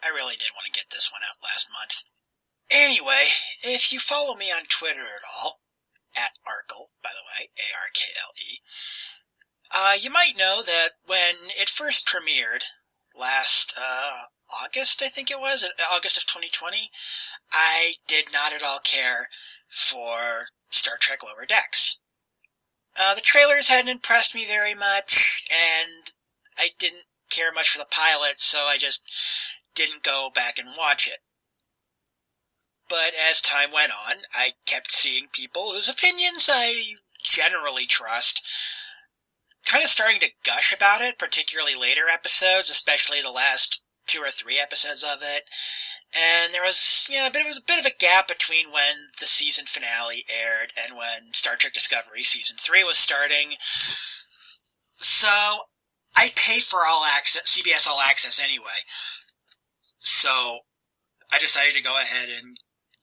I really did want to get this one out last month. Anyway, if you follow me on Twitter at all, at Arkle, by the way, Arkle, you might know that when it first premiered last August, I think it was, August of 2020, I did not at all care for Star Trek Lower Decks. The trailers hadn't impressed me very much, and I didn't care much for the pilot, so I just didn't go back and watch it. But as time went on, I kept seeing people whose opinions I generally trust kind of starting to gush about it, particularly later episodes, especially the last 2 or 3 episodes of it. And there was, a bit of a gap between when the season finale aired and when Star Trek Discovery Season 3 was starting. So, I pay for All Access, CBS All Access anyway. So, I decided to go ahead and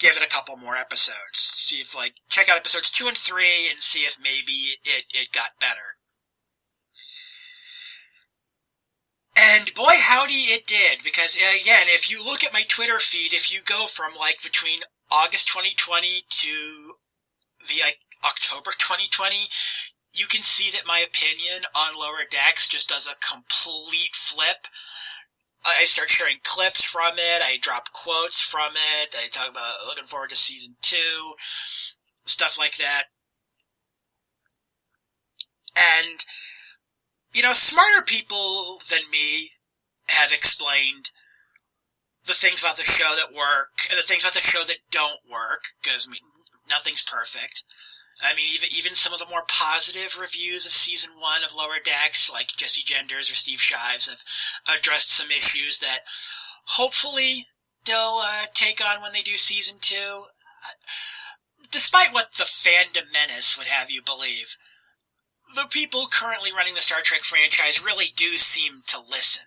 give it a couple more episodes. See if, check out episodes 2 and 3 and see if maybe it got better. And boy howdy it did, because again, if you look at my Twitter feed, if you go from between August 2020 to the October 2020, you can see that my opinion on Lower Decks just does a complete flip. I start sharing clips from it, I drop quotes from it, I talk about looking forward to Season 2, stuff like that. And smarter people than me have explained the things about the show that work and the things about the show that don't work, because, nothing's perfect. Even some of the more positive reviews of Season 1 of Lower Decks, like Jesse Genders or Steve Shives, have addressed some issues that hopefully they'll take on when they do Season 2. Despite what the fandom menace would have you believe, the people currently running the Star Trek franchise really do seem to listen.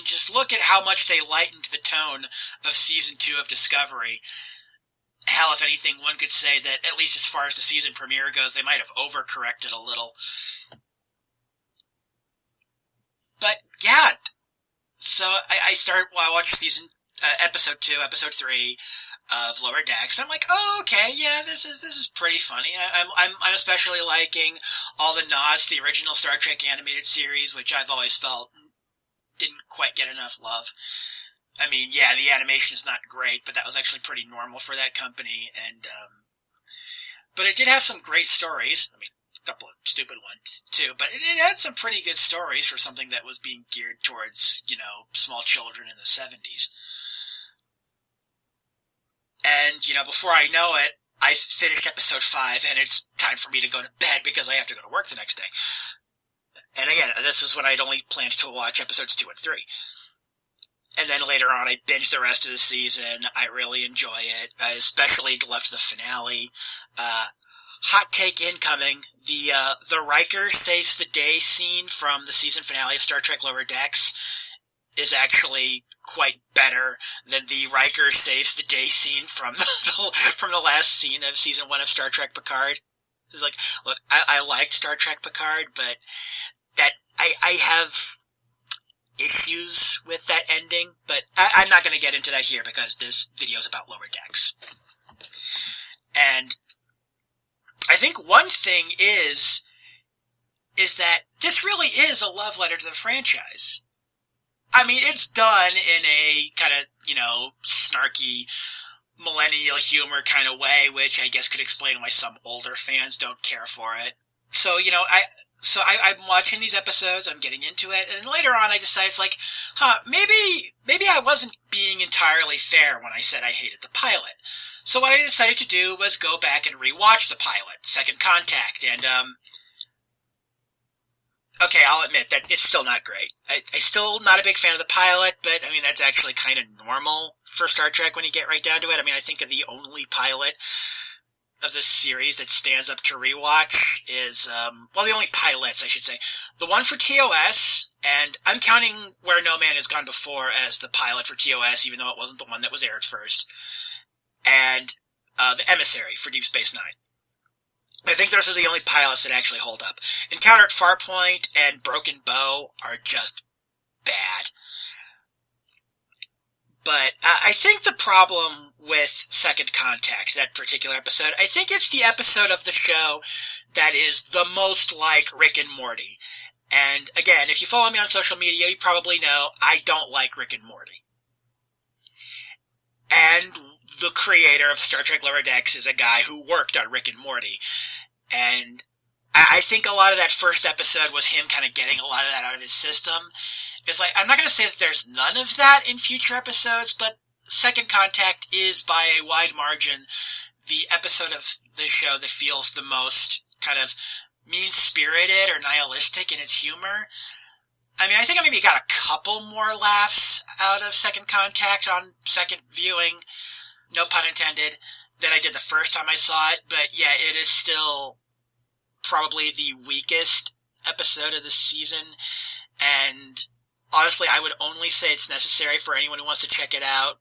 Just look at how much they lightened the tone of Season 2 of Discovery. Hell, if anything, one could say that, at least as far as the season premiere goes, they might have overcorrected a little. But, yeah, so I watched episode 2, episode 3 of Lower Decks, and I'm like, oh, okay, yeah, this is pretty funny. I'm especially liking all the nods to the original Star Trek animated series, which I've always felt didn't quite get enough love. Yeah, the animation is not great, but that was actually pretty normal for that company, and but it did have some great stories. A couple of stupid ones too, but it had some pretty good stories for something that was being geared towards, small children in the 70s. And, before I know it, I finished episode 5, and it's time for me to go to bed because I have to go to work the next day. And again, this was when I'd only planned to watch episodes 2 and 3. And then later on, I binged the rest of the season. I really enjoy it. I especially loved the finale. Hot take incoming. The Riker saves the day scene from the season finale of Star Trek Lower Decks is actually quite better than the Riker saves the day scene from the last scene of season 1 of Star Trek Picard. It's look, I liked Star Trek Picard, but that I have issues with that ending, but I'm not going to get into that here because this video is about Lower Decks. And I think one thing is that this really is a love letter to the franchise. It's done in a kind of, snarky, millennial humor kind of way, which I guess could explain why some older fans don't care for it. So, I'm watching these episodes, I'm getting into it, and later on I decide maybe I wasn't being entirely fair when I said I hated the pilot. So what I decided to do was go back and rewatch the pilot, Second Contact, and, okay, I'll admit that it's still not great. I'm still not a big fan of the pilot, but, that's actually kind of normal for Star Trek when you get right down to it. I think the only pilot of this series that stands up to rewatch is, the only pilots, I should say. The one for TOS, and I'm counting Where No Man Has Gone Before as the pilot for TOS, even though it wasn't the one that was aired first, and The Emissary for Deep Space Nine. I think those are the only pilots that actually hold up. Encounter at Farpoint and Broken Bow are just bad. But I think the problem with Second Contact, that particular episode, I think it's the episode of the show that is the most like Rick and Morty. And again, if you follow me on social media, you probably know I don't like Rick and Morty. And the creator of Star Trek Lower Decks is a guy who worked on Rick and Morty. And I think a lot of that first episode was him kind of getting a lot of that out of his system. It's like, I'm not going to say that there's none of that in future episodes, but Second Contact is by a wide margin the episode of the show that feels the most kind of mean-spirited or nihilistic in its humor. I mean, I think I maybe got a couple more laughs out of Second Contact on second viewing, no pun intended, than I did the first time I saw it, but yeah, it is still probably the weakest episode of the season, and honestly, I would only say it's necessary for anyone who wants to check it out,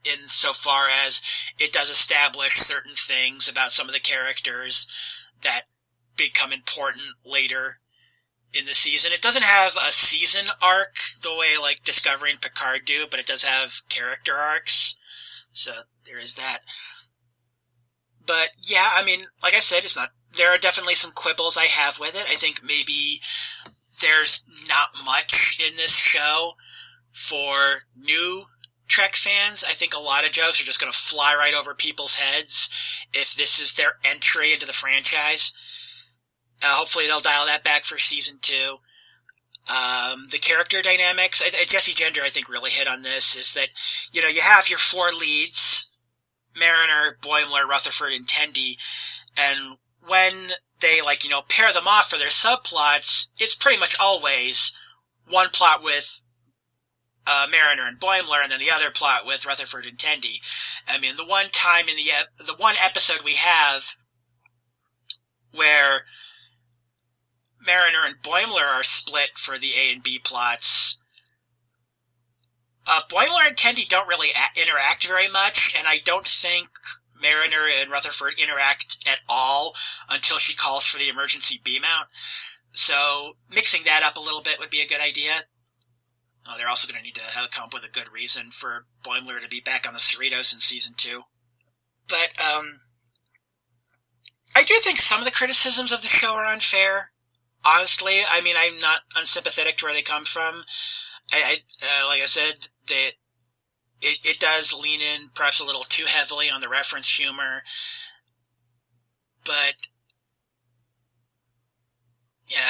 insofar as it does establish certain things about some of the characters that become important later in the season. It doesn't have a season arc the way like Discovery and Picard do, but it does have character arcs, so there is that. But yeah, I mean, like I said, there are definitely some quibbles I have with it. I think maybe there's not much in this show for new Trek fans. I think a lot of jokes are just going to fly right over people's heads if this is their entry into the franchise. Hopefully they'll dial that back for season 2. The character dynamics, Jesse Gender, I think, really hit on this, is that, you have your 4 leads, Mariner, Boimler, Rutherford, and Tendi, and when they, pair them off for their subplots, it's pretty much always one plot with Mariner and Boimler, and then the other plot with Rutherford and Tendi. I mean, the one time in the one episode we have where Mariner and Boimler are split for the A and B plots, Boimler and Tendi don't really interact very much, and I don't think Mariner and Rutherford interact at all until she calls for the emergency beam out. So mixing that up a little bit would be a good idea. Oh, they're also going to need to come up with a good reason for Boimler to be back on the Cerritos in season 2. But I do think some of the criticisms of the show are unfair. Honestly, I mean, I'm not unsympathetic to where they come from. Like I said, that it does lean in perhaps a little too heavily on the reference humor. But yeah,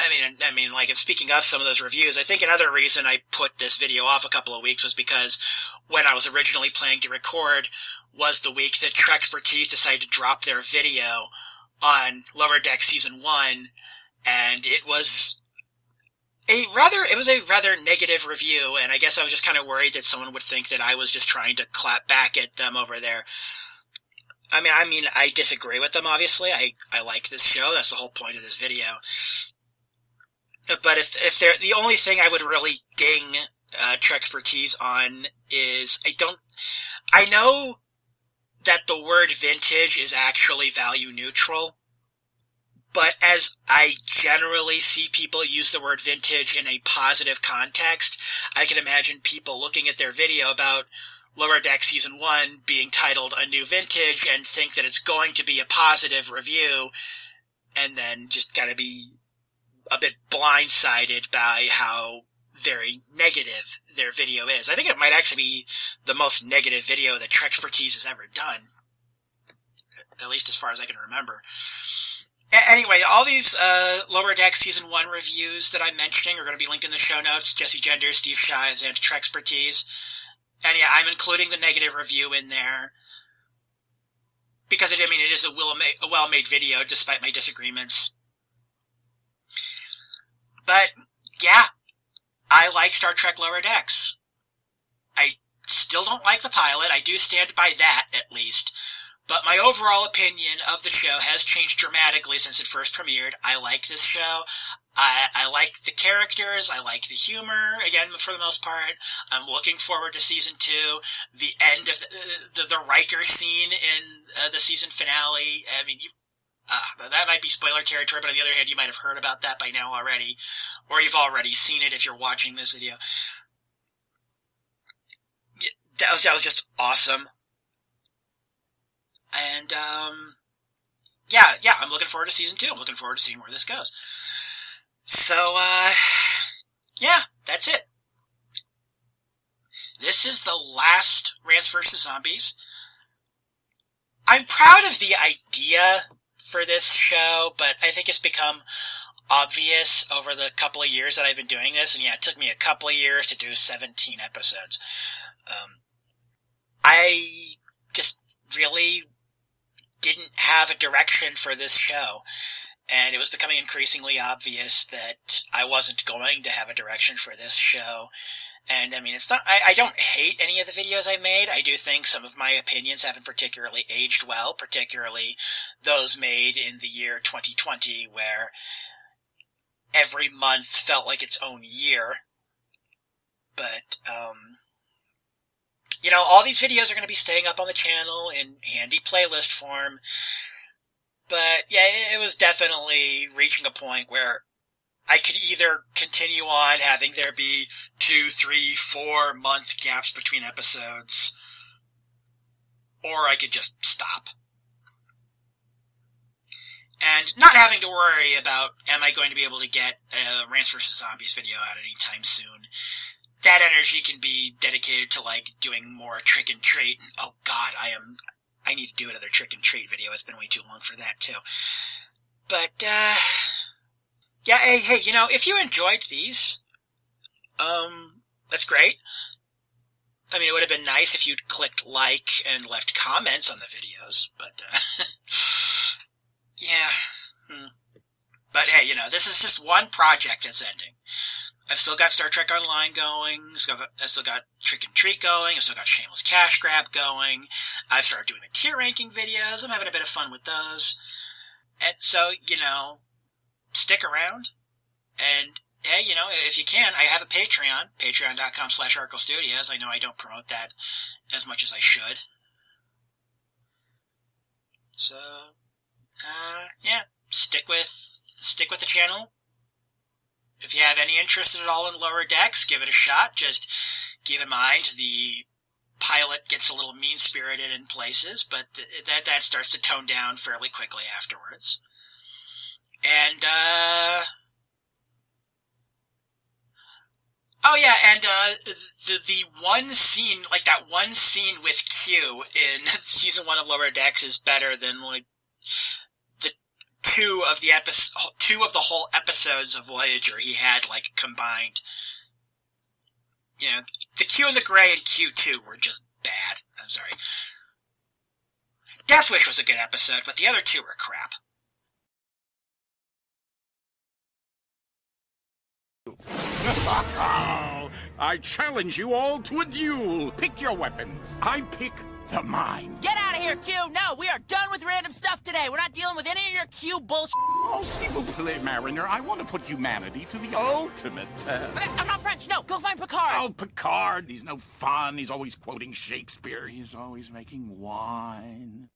I mean, like, and speaking of some of those reviews, I think another reason I put this video off a couple of weeks was because when I was originally planning to record was the week that Trekkies decided to drop their video on Lower Deck Season 1, and it was a rather negative review, and I guess I was just kind of worried that someone would think that I was just trying to clap back at them over there. I mean, I disagree with them, obviously. I like this show. That's the whole point of this video. But if they're, the only thing I would really ding Trekkies on is I know that the word vintage is actually value neutral, but as I generally see people use the word vintage in a positive context, I can imagine people looking at their video about Lower Deck Season 1 being titled A New Vintage and think that it's going to be a positive review, and then just kind of be a bit blindsided by how very negative their video is. I think it might actually be the most negative video that Trekkies has ever done, at least as far as I can remember. Anyway, all these Lower Deck Season 1 reviews that I'm mentioning are going to be linked in the show notes. Jesse Gender, Steve Shives, and Trekkies. And yeah, I'm including the negative review in there because it is a well-made video despite my disagreements. But yeah, I like Star Trek Lower Decks. I still don't like the pilot. I do stand by that, at least. But my overall opinion of the show has changed dramatically since it first premiered. I like this show. I like the characters. I like the humor, again, for the most part. I'm looking forward to Season 2. The end of the Riker scene in the season finale. I mean, that might be spoiler territory, but on the other hand, you might have heard about that by now already. Or you've already seen it if you're watching this video. that was just awesome. And, yeah, I'm looking forward to season 2. I'm looking forward to seeing where this goes. So, yeah, that's it. This is the last Rants vs. Zombies. I'm proud of the idea for this show, but I think it's become obvious over the couple of years that I've been doing this, and yeah, it took me a couple of years to do 17 episodes. I just really didn't have a direction for this show, and it was becoming increasingly obvious that I wasn't going to have a direction for this show. And, I mean, it's not, I don't hate any of the videos I made. I do think some of my opinions haven't particularly aged well, particularly those made in the year 2020, where every month felt like its own year. But, you know, all these videos are going to be staying up on the channel in handy playlist form. But, yeah, it was definitely reaching a point where I could either continue on having there be 2, 3, 4 month gaps between episodes, or I could just stop. And not having to worry about, am I going to be able to get a Rants vs. Zombies video out anytime soon. That energy can be dedicated to, like, doing more trick and treat. Oh god, I need to do another trick and treat video. It's been way too long for that, too. But, yeah, hey, you know, if you enjoyed these, that's great. I mean, it would have been nice if you'd clicked like and left comments on the videos, but, yeah. But hey, you know, this is just one project that's ending. I've still got Star Trek Online going, I've still got Trick and Treat going, I've still got Shameless Cash Grab going, I've started doing the tier ranking videos, I'm having a bit of fun with those. And so, you know, stick around, and hey, you know, if you can, I have a Patreon, patreon.com/Arkle Studios. I know I don't promote that as much as I should. So, yeah, stick with the channel. If you have any interest at all in Lower Decks, give it a shot. Just keep in mind the pilot gets a little mean-spirited in places, but that starts to tone down fairly quickly afterwards. And, oh yeah, and, the one scene, like that one scene with Q in season 1 of Lower Decks is better than, like, the two of the whole episodes of Voyager he had, like, combined. You know, the Q and the Gray and Q2 were just bad. I'm sorry. Death Wish was a good episode, but the other two were crap. I challenge you all to a duel. Pick your weapons. I pick the mine. Get out of here, Q! No, we are done with random stuff today. We're not dealing with any of your Q bullshit. Oh, s'il vous plaît, Mariner. I want to put humanity to the ultimate test. But I'm not French. No, go find Picard. Oh, Picard. He's no fun. He's always quoting Shakespeare. He's always making wine.